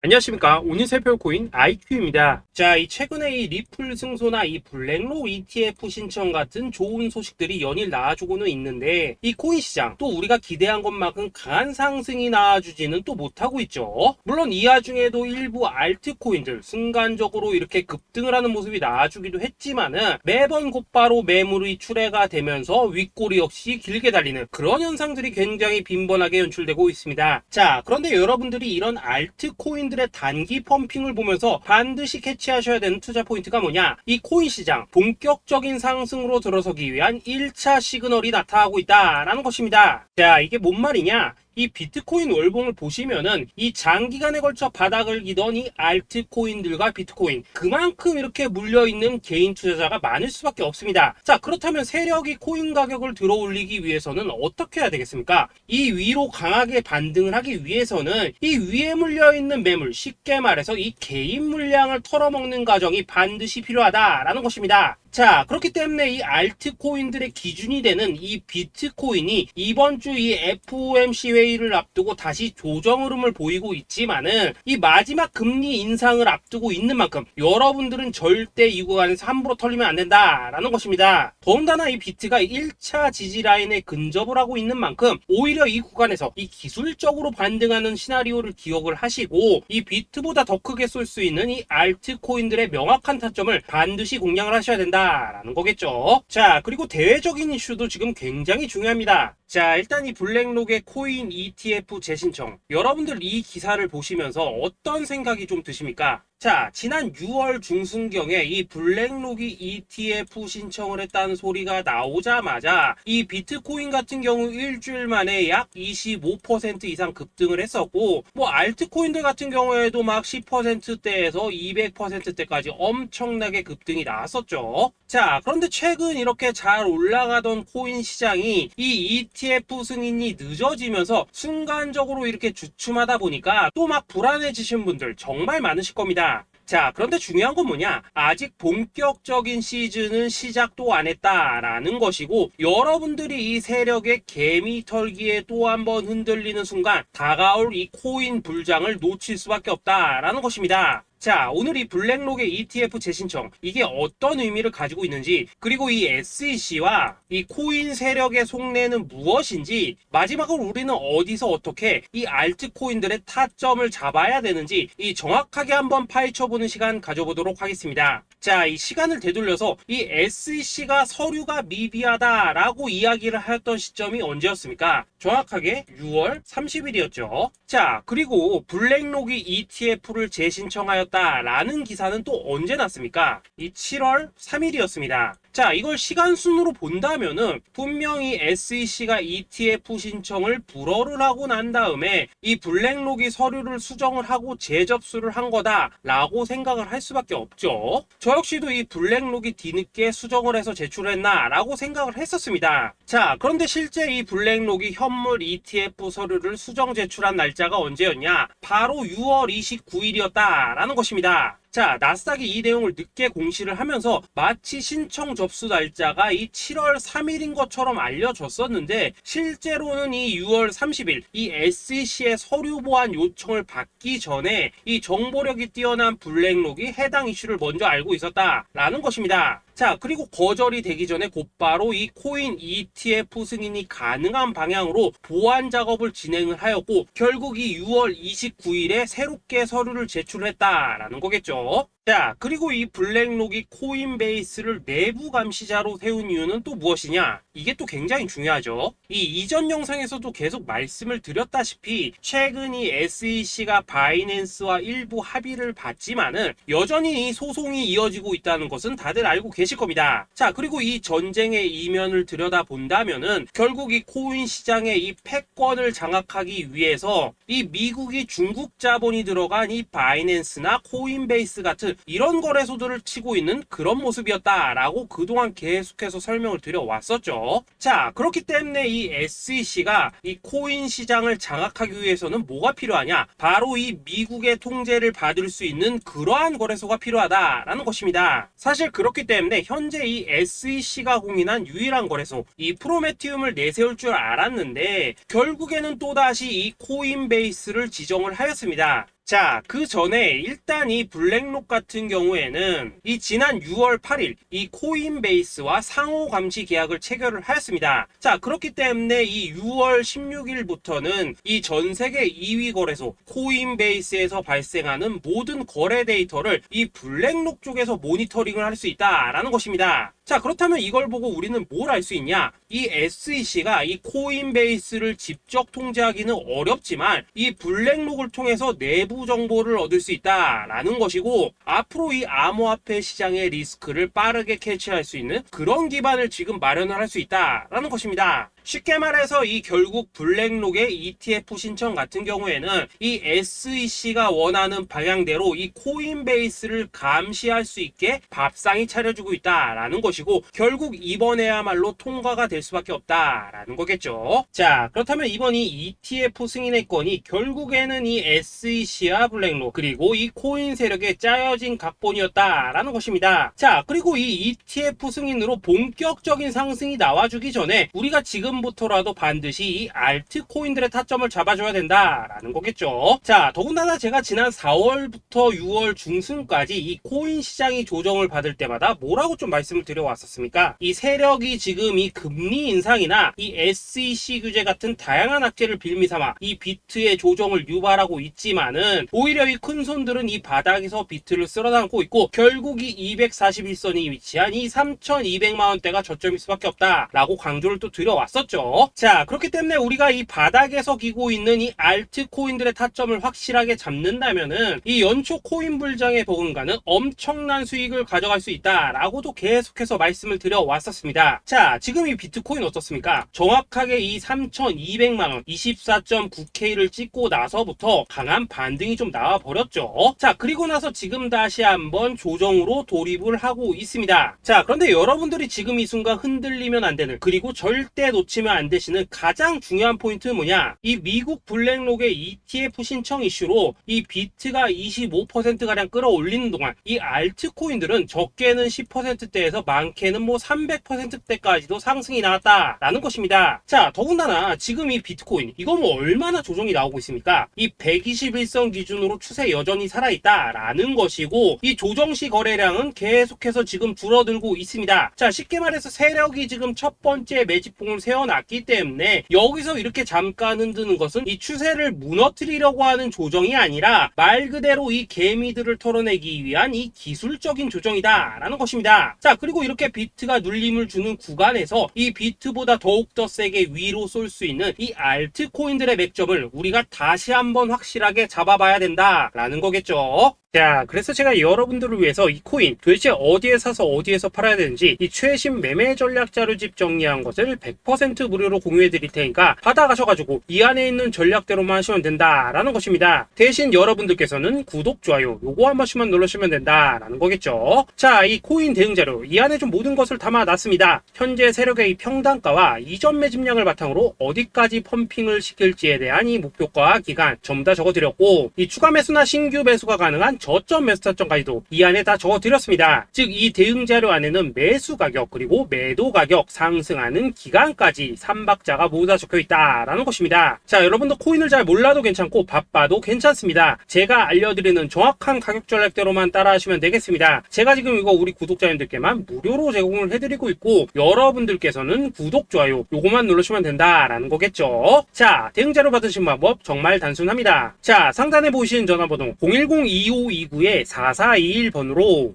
안녕하십니까. 오늘 살펴볼 코인 IQ입니다. 자, 이 최근에 이 리플 승소나 이 블랙록 ETF 신청 같은 좋은 소식들이 연일 나와주고는 있는데, 이 코인 시장 또 우리가 기대한 것만큼 강한 상승이 나와주지는 또 못하고 있죠. 물론 이 와중에도 일부 알트코인들 순간적으로 이렇게 급등을 하는 모습이 나와주기도 했지만은 매번 곧바로 매물이 출회가 되면서 윗꼬리 없이 길게 달리는 그런 현상들이 굉장히 빈번하게 연출되고 있습니다. 자, 그런데 여러분들이 이런 알트코인들의 단기 펌핑을 보면서 반드시 캐치하셔야 되는 투자 포인트가 뭐냐? 이 코인 시장 본격적인 상승으로 들어서기 위한 1차 시그널이 나타나고 있다라는 것입니다. 자, 이게 뭔 말이냐? 이 비트코인 월봉을 보시면은 이 장기간에 걸쳐 바닥을 기던 이 알트코인들과 비트코인 그만큼 이렇게 물려있는 개인 투자자가 많을 수밖에 없습니다. 자, 그렇다면 세력이 코인 가격을 들어 올리기 위해서는 어떻게 해야 되겠습니까? 이 위로 강하게 반등을 하기 위해서는 이 위에 물려있는 매물, 쉽게 말해서 이 개인 물량을 털어먹는 과정이 반드시 필요하다라는 것입니다. 자, 그렇기 때문에 이 알트코인들의 기준이 되는 이 비트코인이 이번 주 이 FOMC 회의를 앞두고 다시 조정 흐름을 보이고 있지만은 이 마지막 금리 인상을 앞두고 있는 만큼 여러분들은 절대 이 구간에서 함부로 털리면 안 된다라는 것입니다. 더군다나 이 비트가 1차 지지 라인에 근접을 하고 있는 만큼 오히려 이 구간에서 이 기술적으로 반등하는 시나리오를 기억을 하시고 이 비트보다 더 크게 쏠 수 있는 이 알트코인들의 명확한 타점을 반드시 공략을 하셔야 된다라는 거겠죠. 자, 그리고 대외적인 이슈도 지금 굉장히 중요합니다. 자, 일단 이 블랙록의 코인 ETF 재신청, 여러분들 이 기사를 보시면서 어떤 생각이 좀 드십니까? 자, 지난 6월 중순경에 이 블랙록이 ETF 신청을 했다는 소리가 나오자마자 이 비트코인 같은 경우 일주일 만에 약 25% 이상 급등을 했었고, 뭐 알트코인들 같은 경우에도 막 10%대에서 200%대까지 엄청나게 급등이 나왔었죠. 자, 그런데 최근 이렇게 잘 올라가던 코인 시장이 이 ETF 승인이 늦어지면서 순간적으로 이렇게 주춤하다 보니까 또 막 불안해지신 분들 정말 많으실 겁니다. 자, 그런데 중요한 건 뭐냐? 아직 본격적인 시즌은 시작도 안 했다라는 것이고, 여러분들이 이 세력의 개미 털기에 또 한 번 흔들리는 순간 다가올 이 코인 불장을 놓칠 수밖에 없다라는 것입니다. 자, 오늘 이 블랙록의 ETF 재신청, 이게 어떤 의미를 가지고 있는지, 그리고 이 SEC와 이 코인 세력의 속내는 무엇인지, 마지막으로 우리는 어디서 어떻게 이 알트코인들의 타점을 잡아야 되는지 이 정확하게 한번 파헤쳐보는 시간 가져보도록 하겠습니다. 자, 이 시간을 되돌려서 이 SEC가 서류가 미비하다라고 이야기를 하였던 시점이 언제였습니까? 정확하게 6월 30일이었죠. 자, 그리고 블랙록이 ETF를 재신청하였다라는 기사는 또 언제 났습니까? 이 7월 3일이었습니다. 자, 이걸 시간순으로 본다면은 분명히 SEC가 ETF 신청을 불허를 하고 난 다음에 이 블랙록이 서류를 수정을 하고 재접수를 한 거다라고 생각을 할 수밖에 없죠. 저 역시도 이 블랙록이 뒤늦게 수정을 해서 제출했나 라고 생각을 했었습니다. 자, 그런데 실제 이 블랙록이 현물 ETF 서류를 수정 제출한 날짜가 언제였냐? 바로 6월 29일이었다라는 것입니다. 자, 나스닥이 이 내용을 늦게 공시를 하면서 마치 신청 접수 날짜가 이 7월 3일인 것처럼 알려졌었는데, 실제로는 이 6월 30일 이 SEC의 서류 보완 요청을 받기 전에 이 정보력이 뛰어난 블랙록이 해당 이슈를 먼저 알고 있었다라는 것입니다. 자, 그리고 거절이 되기 전에 곧바로 이 코인 ETF 승인이 가능한 방향으로 보완 작업을 진행을 하였고, 결국 이 6월 29일에 새롭게 서류를 제출했다라는 거겠죠. 자, 그리고 이 블랙록이 코인베이스를 내부 감시자로 세운 이유는 또 무엇이냐? 이게 또 굉장히 중요하죠. 이 이전 영상에서도 계속 말씀을 드렸다시피 최근 이 SEC가 바이낸스와 일부 합의를 봤지만은 여전히 이 소송이 이어지고 있다는 것은 다들 알고 계실 겁니다. 자, 그리고 이 전쟁의 이면을 들여다본다면은 결국 이 코인 시장의 이 패권을 장악하기 위해서 이 미국이 중국 자본이 들어간 이 바이낸스나 코인베이스 같은 이런 거래소들을 치고 있는 그런 모습이었다라고 그동안 계속해서 설명을 드려왔었죠. 자, 그렇기 때문에 이 SEC가 이 코인 시장을 장악하기 위해서는 뭐가 필요하냐? 바로 이 미국의 통제를 받을 수 있는 그러한 거래소가 필요하다라는 것입니다. 사실 그렇기 때문에 현재 이 SEC가 공인한 유일한 거래소, 이 프로메티움을 내세울 줄 알았는데 결국에는 또다시 이 코인베이스를 지정을 하였습니다. 자, 그 전에 일단 이 블랙록 같은 경우에는 이 지난 6월 8일 이 코인베이스와 상호 감시 계약을 체결을 하였습니다. 자, 그렇기 때문에 이 6월 16일부터는 이 전 세계 2위 거래소 코인베이스에서 발생하는 모든 거래 데이터를 이 블랙록 쪽에서 모니터링을 할 수 있다라는 것입니다. 자, 그렇다면 이걸 보고 우리는 뭘 알 수 있냐? 이 SEC가 이 코인베이스를 직접 통제하기는 어렵지만 이 블랙록을 통해서 내부 정보를 얻을 수 있다라는 것이고, 앞으로 이 암호화폐 시장의 리스크를 빠르게 캐치할 수 있는 그런 기반을 지금 마련을 할 수 있다라는 것입니다. 쉽게 말해서 이 결국 블랙록의 ETF 신청 같은 경우에는 이 SEC가 원하는 방향대로 이 코인베이스를 감시할 수 있게 밥상이 차려주고 있다라는 것이고, 결국 이번에야말로 통과가 될 수밖에 없다라는 거겠죠. 자, 그렇다면 이번 이 ETF 승인의 건이 결국에는 이 SEC와 블랙록 그리고 이 코인 세력에 짜여진 각본이었다라는 것입니다. 자, 그리고 이 ETF 승인으로 본격적인 상승이 나와주기 전에 우리가 지금부터라도 반드시 이 알트코인들의 타점을 잡아줘야 된다라는 거겠죠. 자, 더군다나 제가 지난 4월부터 6월 중순까지 이 코인 시장이 조정을 받을 때마다 뭐라고 좀 말씀을 드려왔었습니까? 이 세력이 지금 이 금리 인상이나 이 SEC 규제 같은 다양한 악재를 빌미삼아 이 비트의 조정을 유발하고 있지만은, 오히려 이 큰손들은 이 바닥에서 비트를 쓸어담고 있고 결국 이 241선이 위치한 이 3,200만원대가 저점일 수밖에 없다라고 강조를 또 드려왔었죠. 자, 그렇기 때문에 우리가 이 바닥에서 기고 있는 이 알트코인들의 타점을 확실하게 잡는다면은 이 연초 코인 불장의 버금가는 엄청난 수익을 가져갈 수 있다라고도 계속해서 말씀을 드려왔었습니다. 자, 지금 이 비트코인 어떻습니까? 정확하게 이 3,200만원 24.9K를 찍고 나서부터 강한 반등이 좀 나와버렸죠. 자, 그리고 나서 지금 다시 한번 조정으로 돌입을 하고 있습니다. 자, 그런데 여러분들이 지금 이 순간 흔들리면 안 되는, 그리고 절대 놓치면 안 되시는 가장 중요한 포인트는 뭐냐? 이 미국 블랙록의 ETF 신청 이슈로 이 비트가 25%가량 끌어올리는 동안 이 알트코인들은 적게는 10%대에서 많게는 뭐 300%대까지도 상승이 나왔다라는 것입니다. 자, 더군다나 지금 이 비트코인 이거 뭐 얼마나 조정이 나오고 있습니까? 이 121선 기준으로 추세 여전히 살아있다라는 것이고, 이 조정시 거래량은 계속해서 지금 줄어들고 있습니다. 자, 쉽게 말해서 세력이 지금 첫 번째 매집봉을 세워놨기 때문에 여기서 이렇게 잠깐 흔드는 것은 이 추세를 무너뜨리려고 하는 조정이 아니라 말 그대로 이 개미들을 털어내기 위한 이 기술적인 조정이다라는 것입니다. 자, 그리고 이렇게 비트가 눌림을 주는 구간에서 이 비트보다 더욱더 세게 위로 쏠 수 있는 이 알트코인들의 맥점을 우리가 다시 한번 확실하게 잡아봐야 된다라는 거겠죠. 자, 그래서 제가 여러분들을 위해서 이 코인 도대체 어디에 사서 어디에서 팔아야 되는지 이 최신 매매 전략 자료집 정리한 것을 100% 무료로 공유해 드릴 테니까 받아가셔가지고 이 안에 있는 전략대로만 하시면 된다라는 것입니다. 대신 여러분들께서는 구독, 좋아요 요거 한 번씩만 눌러주시면 된다라는 거겠죠. 자, 이 코인 대응 자료 이 안에 좀 모든 것을 담아놨습니다. 현재 세력의 이 평단가와 이전 매집량을 바탕으로 어디까지 펌핑을 시킬지에 대한 이 목표가 기간 전부 다 적어드렸고, 이 추가 매수나 신규 매수가 가능한 저점 매수 타점까지도 이 안에 다 적어드렸습니다. 즉 이 대응 자료 안에는 매수 가격 그리고 매도 가격, 상승하는 기간까지 3박자가 모두 다 적혀있다라는 것입니다. 자, 여러분도 코인을 잘 몰라도 괜찮고 바빠도 괜찮습니다. 제가 알려드리는 정확한 가격 전략대로만 따라하시면 되겠습니다. 제가 지금 이거 우리 구독자님들께만 무료로 제공을 해드리고 있고, 여러분들께서는 구독, 좋아요 요거만 누르시면 된다라는 거겠죠. 자, 대응 자료 받으신 방법 정말 단순합니다. 자, 상단에 보이시는 전화번호 010-2529-4421번으로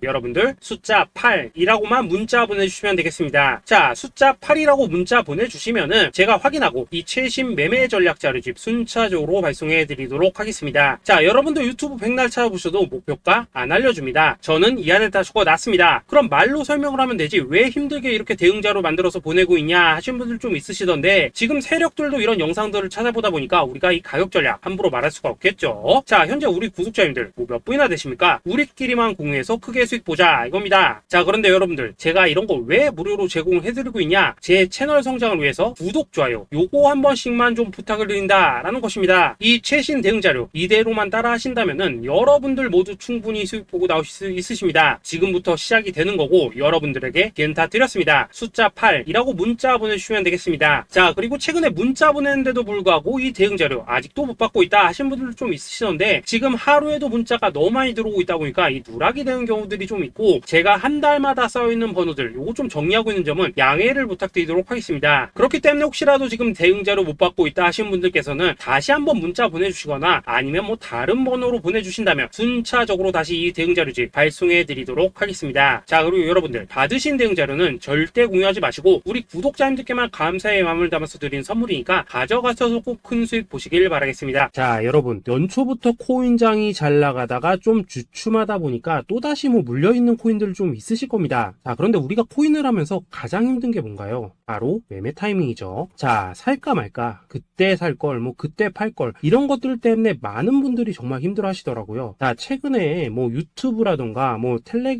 여러분들 숫자 8이라고만 문자 보내주시면 되겠습니다. 자, 숫자 8이라고 문자 보내주시면은 제가 확인하고 이 최신 매매 전략 자료집 순차적으로 발송해 드리도록 하겠습니다. 자, 여러분들 유튜브 백날 찾아보셔도 목표가 안 알려줍니다. 저는 이 안에 다 적어놨습니다. 그럼 말로 설명을 하면 되지 왜 힘들게 이렇게 대응 자료 만들어서 보내고 있냐 하신 분들 좀 있으시던데, 지금 세력들도 이런 영상들을 찾아보다 보니까 우리가 이 가격 전략 함부로 말할 수가 없겠죠. 자, 현재 우리 구독자님들 뭐 몇 분이나 부자 되십니까? 우리끼리만 공유해서 크게 수익 보자 이겁니다. 자, 그런데 여러분들, 제가 이런 거 왜 무료로 제공해드리고 있냐? 제 채널 성장을 위해서 구독, 좋아요 요거 한 번씩만 좀 부탁을 드린다 라는 것입니다. 이 최신 대응 자료 이대로만 따라 하신다면은 여러분들 모두 충분히 수익 보고 나오실 수 있으십니다. 지금부터 시작이 되는 거고 여러분들에게 기회는 다 드렸습니다. 숫자 8이라고 문자 보내주시면 되겠습니다. 자, 그리고 최근에 문자 보냈는데도 불구하고 이 대응 자료 아직도 못 받고 있다 하신 분들도 좀 있으시던데, 지금 하루에도 문자가 너무 많이 들어오고 있다 보니까 이 누락이 되는 경우들이 좀 있고, 제가 한 달마다 쌓여있는 번호들 요거 좀 정리하고 있는 점은 양해를 부탁드리도록 하겠습니다. 그렇기 때문에 혹시라도 지금 대응 자료 못 받고 있다 하신 분들께서는 다시 한번 문자 보내주시거나 아니면 뭐 다른 번호로 보내주신다면 순차적으로 다시 이 대응 자료지 발송해 드리도록 하겠습니다. 자, 그리고 여러분들, 받으신 대응 자료는 절대 공유하지 마시고 우리 구독자님들께만 감사의 마음을 담아서 드린 선물이니까 가져가셔서 꼭 큰 수익 보시길 바라겠습니다. 자, 여러분, 연초부터 코인장이 잘 나가다가 좀 주춤하다 보니까 또다시 뭐 물려있는 코인들 좀 있으실 겁니다. 자, 그런데 우리가 코인을 하면서 가장 힘든 게 뭔가요? 바로 매매 타이밍이죠. 자, 살까 말까, 그때 살 걸, 뭐 그때 팔 걸, 이런 것들 때문에 많은 분들이 정말 힘들어 하시더라고요. 자, 최근에 뭐 유튜브라던가 뭐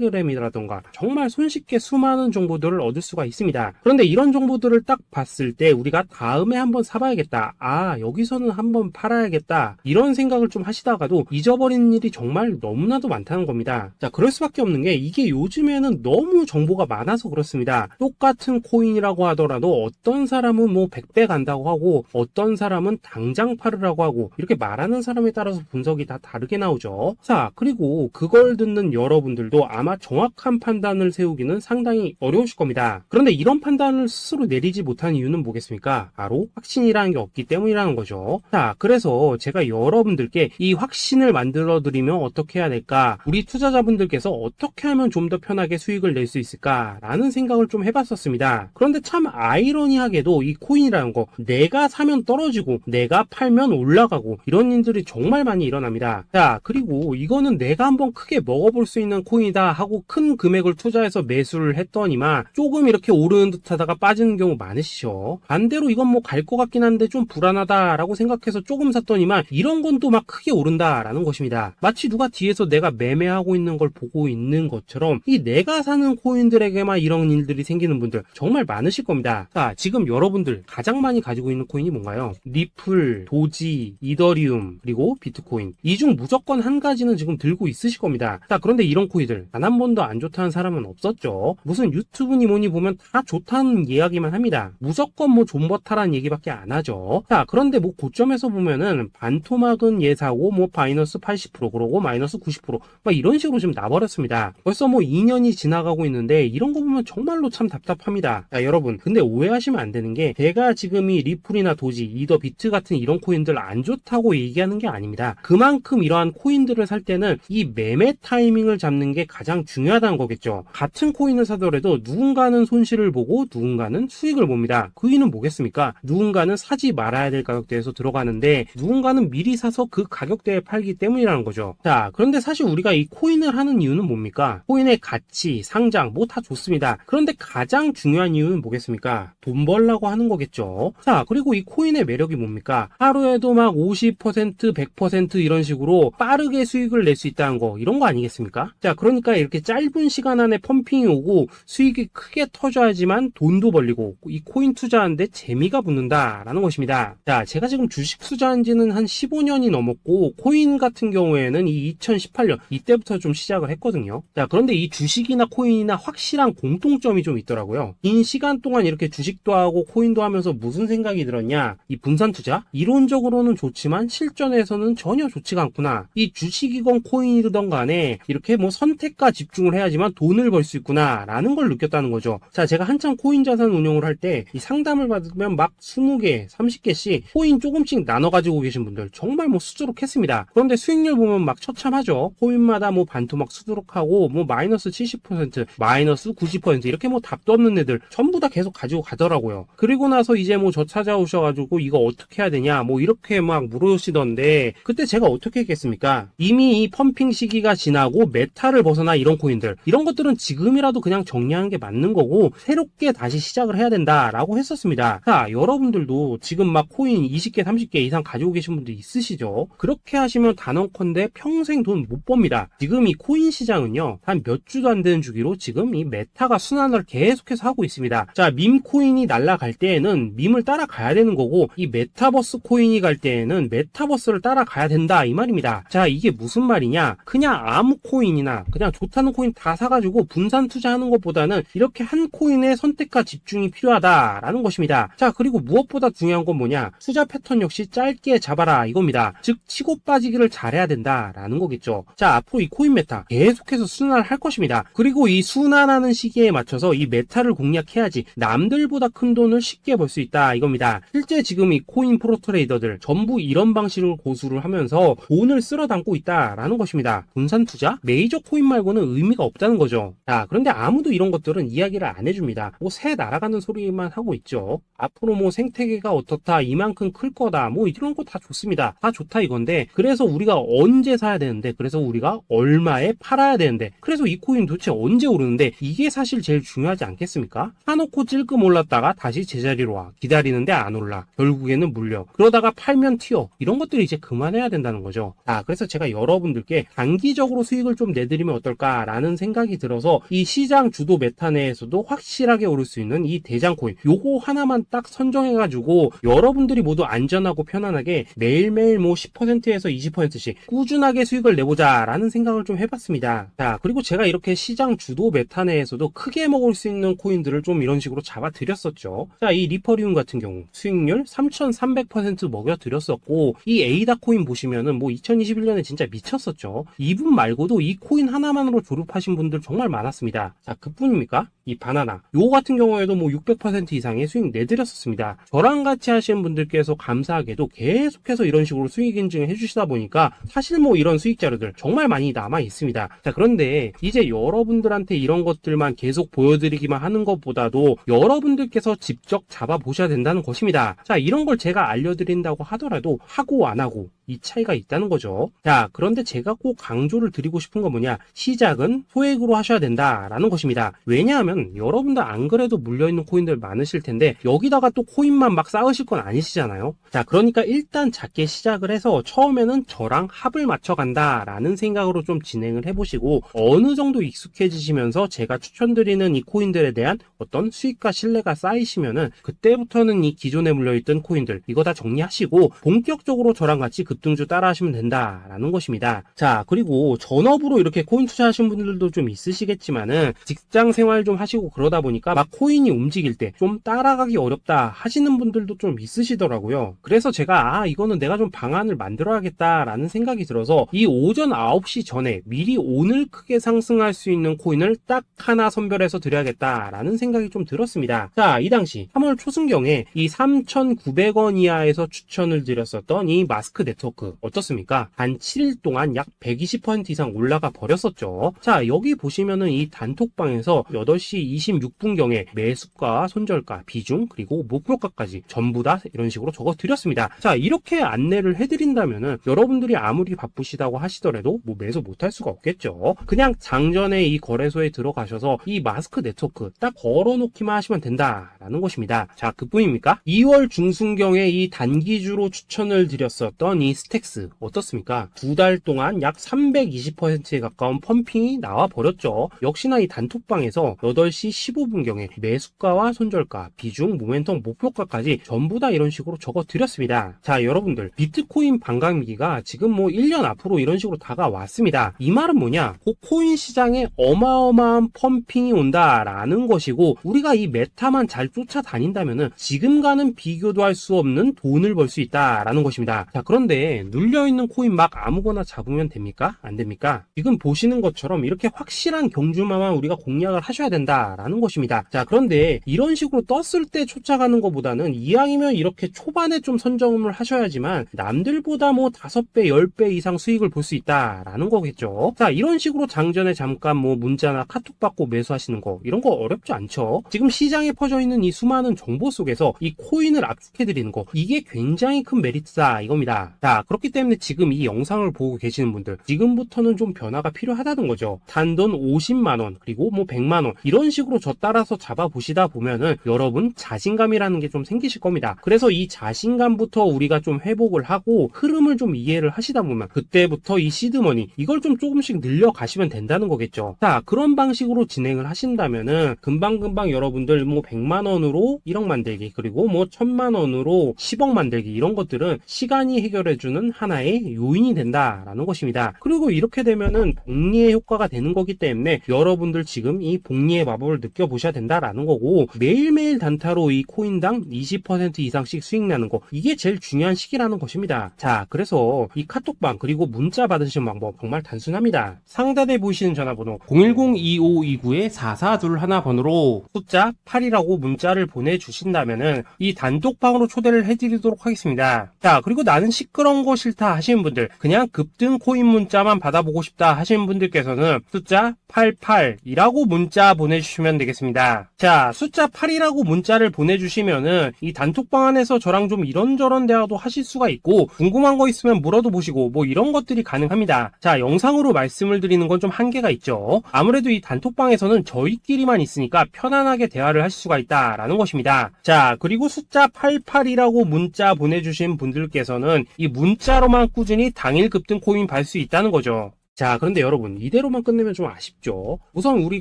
텔레그램이라던가 정말 손쉽게 수많은 정보들을 얻을 수가 있습니다. 그런데 이런 정보들을 딱 봤을 때 우리가 다음에 한번 사봐야겠다, 아 여기서는 한번 팔아야겠다, 이런 생각을 좀 하시다가도 잊어버리는 일이 정말 너무나도 많다는 겁니다. 자, 그럴 수밖에 없는 게 이게 요즘에는 너무 정보가 많아서 그렇습니다. 똑같은 코인이라고 하더라도 어떤 사람은 뭐 100배 간다고 하고 어떤 사람은 당장 팔으라고 하고, 이렇게 말하는 사람에 따라서 분석이 다 다르게 나오죠. 자, 그리고 그걸 듣는 여러분들도 아마 정확한 판단을 세우기는 상당히 어려우실 겁니다. 그런데 이런 판단을 스스로 내리지 못한 이유는 뭐겠습니까? 바로 확신이라는 게 없기 때문이라는 거죠. 자, 그래서 제가 여러분들께 이 확신을 만들어 드리면 어떻게 해야 될까, 우리 투자자분들께서 어떻게 하면 좀 더 편하게 수익을 낼 수 있을까 라는 생각을 좀 해봤었습니다. 그런데 참 아이러니하게도 이 코인이라는 거, 내가 사면 떨어지고 내가 팔면 올라가고 이런 일들이 정말 많이 일어납니다. 자, 그리고 이거는 내가 한번 크게 먹어볼 수 있는 코인이다 하고 큰 금액을 투자해서 매수를 했더니만 조금 이렇게 오르는 듯 하다가 빠지는 경우 많으시죠. 반대로 이건 뭐 갈 것 같긴 한데 좀 불안하다라고 생각해서 조금 샀더니만 이런 건 또 막 크게 오른다라는 것입니다. 마치 누가 뒤에서 내가 매매하고 있는 걸 보고 있는 것처럼 이 내가 사는 코인들에게만 이런 일들이 생기는 분들 정말 많으실 겁니다. 자, 지금 여러분들 가장 많이 가지고 있는 코인이 뭔가요? 리플, 도지, 이더리움, 그리고 비트코인. 이 중 무조건 한 가지는 지금 들고 있으실 겁니다. 자, 그런데 이런 코인들 단 한 번도 안 좋다는 사람은 없었죠. 무슨 유튜브니 뭐니 보면 다 좋다는 이야기만 합니다. 무조건 뭐 존버타라는 얘기밖에 안 하죠. 자, 그런데 뭐 고점에서 보면은 반토막은 예사고 뭐 마이너스 80% 그러고 마이너스 90% 막 이런 식으로 지금 나버렸습니다. 벌써 뭐 2년이 지나가고 있는데 이런 거 보면 정말로 참 답답합니다. 자, 여러분, 근데 오해하시면 안 되는 게 제가 지금 이 리플이나 도지, 이더, 비트 같은 이런 코인들 안 좋다고 얘기하는 게 아닙니다. 그만큼 이러한 코인들을 살 때는 이 매매 타이밍을 잡는 게 가장 중요하다는 거겠죠. 같은 코인을 사더라도 누군가는 손실을 보고 누군가는 수익을 봅니다. 그 이유는 뭐겠습니까? 누군가는 사지 말아야 될 가격대에서 들어가는데 누군가는 미리 사서 그 가격대에 팔기 때문이라는 거죠. 자, 그런데 사실 우리가 이 코인을 하는 이유는 뭡니까? 코인의 가치, 상장 뭐 다 좋습니다. 그런데 가장 중요한 이유는 뭐겠습니까? 돈 벌라고 하는 거겠죠. 자, 그리고 이 코인의 매력이 뭡니까? 하루에도 막 50%, 100% 이런 식으로 빠르게 수익을 낼 수 있다는 거, 이런 거 아니겠습니까? 자, 그러니까 이렇게 짧은 시간 안에 펌핑이 오고 수익이 크게 터져야지만 돈도 벌리고 이 코인 투자하는데 재미가 붙는다라는 것입니다. 자, 제가 지금 주식 투자한 지는 한 15년이 넘었고 코인 같은 경우에는 이 2018년 이때부터 좀 시작을 했거든요. 자, 그런데 이 주식이나 코인이나 확실한 공통점이 좀 있더라고요. 긴 시간 동안 이렇게 주식도 하고 코인도 하면서 무슨 생각이 들었냐? 이 분산 투자? 이론적으로는 좋지만 실전에서는 전혀 좋지가 않구나. 이 주식이건 코인이든 간에 이렇게 뭐 선택과 집중을 해야지만 돈을 벌 수 있구나 라는 걸 느꼈다는 거죠. 자, 제가 한창 코인 자산 운용을 할 때 이 상담을 받으면 막 20개, 30개씩 코인 조금씩 나눠 가지고 계신 분들 정말 뭐 수두룩했습니다. 그런데 수익률 보면 막 처참하죠. 코인마다 뭐 반토막 수두룩하고 뭐 마이너스 70%, 마이너스 90% 이렇게 뭐 답도 없는 애들 전부 다 계속 계속 가지고 가더라고요. 그리고 나서 이제 뭐 저 찾아오셔가지고 이거 어떻게 해야 되냐 뭐 이렇게 막 물으시던데, 그때 제가 어떻게 했겠습니까? 이미 이 펌핑 시기가 지나고 메타를 벗어나 이런 코인들, 이런 것들은 지금이라도 그냥 정리하는 게 맞는 거고 새롭게 다시 시작을 해야 된다라고 했었습니다. 자, 여러분들도 지금 막 코인 20개 30개 이상 가지고 계신 분들 있으시죠? 그렇게 하시면 단언컨대 평생 돈 못 법니다. 지금 이 코인 시장은요, 한 몇 주도 안 되는 주기로 지금 이 메타가 순환을 계속해서 하고 있습니다. 자, 밈 코인이 날아갈 때에는 밈을 따라가야 되는 거고, 이 메타버스 코인이 갈 때에는 메타버스를 따라가야 된다 이 말입니다. 자, 이게 무슨 말이냐? 그냥 아무 코인이나 그냥 좋다는 코인 다 사가지고 분산 투자하는 것보다는 이렇게 한 코인의 선택과 집중이 필요하다라는 것입니다. 자, 그리고 무엇보다 중요한 건 뭐냐? 투자 패턴 역시 짧게 잡아라 이겁니다. 즉 치고 빠지기를 잘해야 된다라는 거겠죠. 자, 앞으로 이 코인 메타 계속해서 순환을 할 것입니다. 그리고 이 순환하는 시기에 맞춰서 이 메타를 공략해야지 남들보다 큰 돈을 쉽게 벌 수 있다 이겁니다. 실제 지금 이 코인 프로 트레이더들 전부 이런 방식으로 고수를 하면서 돈을 쓸어 담고 있다라는 것입니다. 분산 투자? 메이저 코인 말고는 의미가 없다는 거죠. 자, 그런데 아무도 이런 것들은 이야기를 안 해줍니다. 뭐 새 날아가는 소리만 하고 있죠. 앞으로 뭐 생태계가 어떻다, 이만큼 클 거다, 뭐 이런 거 다 좋습니다. 다 좋다 이건데, 그래서 우리가 언제 사야 되는데, 그래서 우리가 얼마에 팔아야 되는데, 그래서 이 코인 도대체 언제 오르는데, 이게 사실 제일 중요하지 않겠습니까? 사놓고 찔끔 올랐다가 다시 제자리로 와, 기다리는데 안 올라, 결국에는 물려, 그러다가 팔면 튀어, 이런 것들이 이제 그만해야 된다는 거죠. 그래서 제가 여러분들께 단기적으로 수익을 좀 내드리면 어떨까라는 생각이 들어서 이 시장 주도 메타 내에서도 확실하게 오를 수 있는 이 대장 코인, 요거 하나만 딱 선정해가지고 여러분들이 모두 안전하고 편안하게 매일매일 뭐 10%에서 20%씩 꾸준하게 수익을 내보자 라는 생각을 좀 해봤습니다. 자, 그리고 제가 이렇게 시장 주도 메타 내에서도 크게 먹을 수 있는 코인들을 좀 이런 식으로 잡아드렸었죠. 자, 이 리퍼리움 같은 경우 수익률 3300% 먹여드렸었고, 이 에이다 코인 보시면은 뭐 2021년에 진짜 미쳤었죠. 이분 말고도 이 코인 하나만으로 졸업하신 분들 정말 많았습니다. 자, 그뿐입니까? 이 바나나 요거 같은 경우에도 뭐 600% 이상의 수익 내드렸었습니다. 저랑 같이 하시는 분들께서 감사하게도 계속해서 이런 식으로 수익 인증을 해주시다 보니까 사실 뭐 이런 수익 자료들 정말 많이 남아 있습니다. 자, 그런데 이제 여러분들한테 이런 것들만 계속 보여드리기만 하는 것보다도 여러분들께서 직접 잡아보셔야 된다는 것입니다. 자, 이런 걸 제가 알려드린다고 하더라도 하고 안 하고 이 차이가 있다는 거죠. 자, 그런데 제가 꼭 강조를 드리고 싶은 건 뭐냐? 시작은 소액으로 하셔야 된다라는 것입니다. 왜냐하면 여러분들 안 그래도 물려있는 코인들 많으실 텐데 여기다가 또 코인만 막 쌓으실 건 아니시잖아요. 자, 그러니까 일단 작게 시작을 해서 처음에는 저랑 합을 맞춰 간다라는 생각으로 좀 진행을 해보시고, 어느 정도 익숙해지시면서 제가 추천드리는 이 코인들에 대한 어떤 수익과 신뢰가 쌓이시면은 그때부터는 이 기존에 물려있던 코인들 이거 다 정리하시고 본격적으로 저랑 같이 급등주 따라 하시면 된다라는 것입니다. 자, 그리고 전업으로 이렇게 코인 투자하시는 분들도 좀 있으시겠지만은 직장 생활 좀 하시고 그러다 보니까 막 코인이 움직일 때 좀 따라가기 어렵다 하시는 분들도 좀 있으시더라고요. 그래서 제가 이거는 내가 좀 방안을 만들어야겠다라는 생각이 들어서 이 오전 9시 전에 미리 오늘 크게 상승할 수 있는 코인을 딱 하나 선별해서 드려야겠다라는 생각이 좀 들었습니다. 자, 이 당시 3월 초순경에 이 3,900원 이하에서 추천을 드렸었던 이 마스크 네트워크 어떻습니까? 단 7일 동안 약 120% 이상 올라가 버렸었죠. 자, 여기 보시면은 이 단톡방에서 8시 26분경에 매수가, 손절가, 비중, 그리고 목표가까지 전부 다 이런 식으로 적어 드렸습니다. 자, 이렇게 안내를 해드린다면은 여러분들이 아무리 바쁘시다고 하시더라도 뭐 매수 못할 수가 없겠죠. 그냥 장전에 이 거래소에 들어가셔서 이 마스크 네트워크 딱 걸어놓기만 하시면 된다라는 것입니다. 자, 그뿐입니까? 2월 중순경에 이 단기주로 추천을 드렸었던 이 스택스 어떻습니까? 2달 동안 약 320%에 가까운 펌핑이 나와 버렸죠. 역시나 이 단톡방에서 8시 15분경에 매수가와 손절가, 비중, 모멘텀, 목표가까지 전부 다 이런 식으로 적어 드렸습니다. 자, 여러분들 비트코인 반감기가 지금 뭐 1년 앞으로 이런 식으로 다가왔습니다. 이 말은 뭐냐? 코인 시장에 어마어마한 펌핑이 온다라는 것이고, 우리가 이 메타만 잘 쫓아다닌다면은 지금과는 비교도 할 수 없는 돈을 벌 수 있다라는 것입니다. 자, 그런데 눌려있는 코인 막 아무거나 잡으면 됩니까? 안 됩니까? 지금 보시는 것처럼 이렇게 확실한 경주마만 우리가 공략을 하셔야 된다 된다라는 것입니다. 자, 그런데 이런 식으로 떴을 때 쫓아가는 것보다는 이왕이면 이렇게 초반에 좀 선점을 하셔야지만 남들보다 뭐 5배, 10배 이상 수익을 볼 수 있다라는 거겠죠. 자, 이런 식으로 장전에 잠깐 뭐 문자나 카톡 받고 매수하시는 거, 이런 거 어렵지 않죠. 지금 시장에 퍼져 있는 이 수많은 정보 속에서 이 코인을 압축해드리는 거, 이게 굉장히 큰 메리트다 이겁니다. 자, 그렇기 때문에 지금 이 영상을 보고 계시는 분들, 지금부터는 좀 변화가 필요하다는 거죠. 단돈 50만원, 그리고 뭐 100만원, 이런 식으로 저 따라서 잡아보시다 보면은 여러분 자신감이라는 게 좀 생기실 겁니다. 그래서 이 자신감부터 우리가 좀 회복을 하고 흐름을 좀 이해를 하시다 보면 그때부터 이 시드머니, 이걸 좀 조금씩 늘려가시면 된다는 거겠죠. 자, 그런 방식으로 진행을 하신다면은 금방금방 여러분들 뭐 100만원으로 1억 만들기, 그리고 뭐 1000만원으로 10억 만들기, 이런 것들은 시간이 해결해주는 하나의 요인이 된다라는 것입니다. 그리고 이렇게 되면은 복리의 효과가 되는 거기 때문에 여러분들 지금 이 복리의 마법을 느껴보셔야 된다라는 거고, 매일매일 단타로 이 코인당 20% 이상씩 수익 나는 거, 이게 제일 중요한 시기라는 것입니다. 자, 그래서 이 카톡방 그리고 문자 받으시는 방법 정말 단순합니다. 상단에 보이시는 전화번호 010-2529-4421 번호로 숫자 8이라고 문자를 보내주신다면은 이 단톡방으로 초대를 해드리도록 하겠습니다. 자, 그리고 나는 시끄러운 거 싫다 하시는 분들, 그냥 급등 코인 문자만 받아보고 싶다 하시는 분들께서는 숫자 88이라고 문자 보내주시면 되겠습니다. 자, 숫자 8이라고 문자를 보내주시면은 이 단톡방 안에서 저랑 좀 이런저런 대화도 하실 수가 있고, 궁금한 거 있으면 물어도 보시고 뭐 이런 것들이 가능합니다. 자, 영상으로 말씀을 드리는 건 좀 한계가 있죠. 아무래도 이 단톡방에서는 저희끼리만 있으니까 편안하게 대화를 하실 수가 있다라는 것입니다. 자, 그리고 숫자 88이라고 문자 보내주신 분들께서는 이 문자로만 꾸준히 당일 급등 코인 받을 수 있다는 거죠. 자, 그런데 여러분, 이대로만 끝내면 좀 아쉽죠. 우선 우리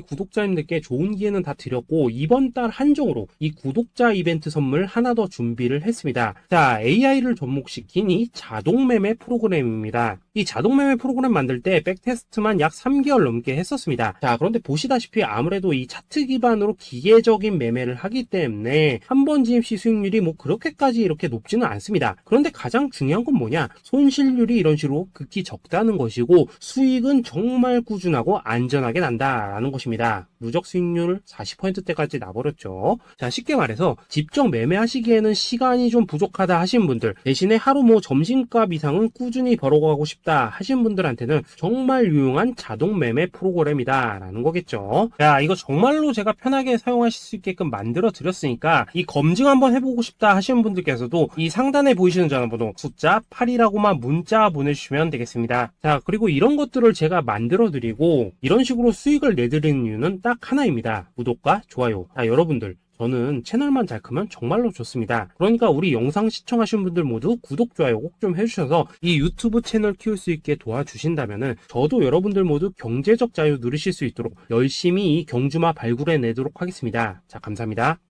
구독자님들께 좋은 기회는 다 드렸고, 이번 달 한정으로 이 구독자 이벤트 선물 하나 더 준비를 했습니다. 자, AI를 접목시킨 이 자동매매 프로그램입니다. 이 자동매매 프로그램 만들 때 백테스트만 약 3개월 넘게 했었습니다. 자, 그런데 보시다시피 아무래도 이 차트 기반으로 기계적인 매매를 하기 때문에 한 번 진입 시 수익률이 뭐 그렇게까지 이렇게 높지는 않습니다. 그런데 가장 중요한 건 뭐냐? 손실률이 이런 식으로 극히 적다는 것이고, 수익은 정말 꾸준하고 안전하게 난다라는 것입니다. 누적 수익률 40%대까지 나버렸죠. 자, 쉽게 말해서 직접 매매하시기에는 시간이 좀 부족하다 하신 분들, 대신에 하루 뭐 점심값 이상은 꾸준히 벌어가고 싶다 하신 분들한테는 정말 유용한 자동 매매 프로그램이다 라는 거겠죠. 자, 이거 정말로 제가 편하게 사용하실 수 있게끔 만들어 드렸으니까 이 검증 한번 해보고 싶다 하시는 분들께서도 이 상단에 보이시는 전화번호 숫자 8이라고만 문자 보내주시면 되겠습니다. 자, 그리고 이런 것들을 제가 만들어 드리고 이런 식으로 수익을 내드리는 이유는 딱 하나입니다. 구독과 좋아요. 자, 여러분들, 저는 채널만 잘 크면 정말로 좋습니다. 그러니까 우리 영상 시청하신 분들 모두 구독, 좋아요 꼭 좀 해주셔서 이 유튜브 채널 키울 수 있게 도와주신다면은 저도 여러분들 모두 경제적 자유 누리실 수 있도록 열심히 이 경주마 발굴해 내도록 하겠습니다. 자, 감사합니다.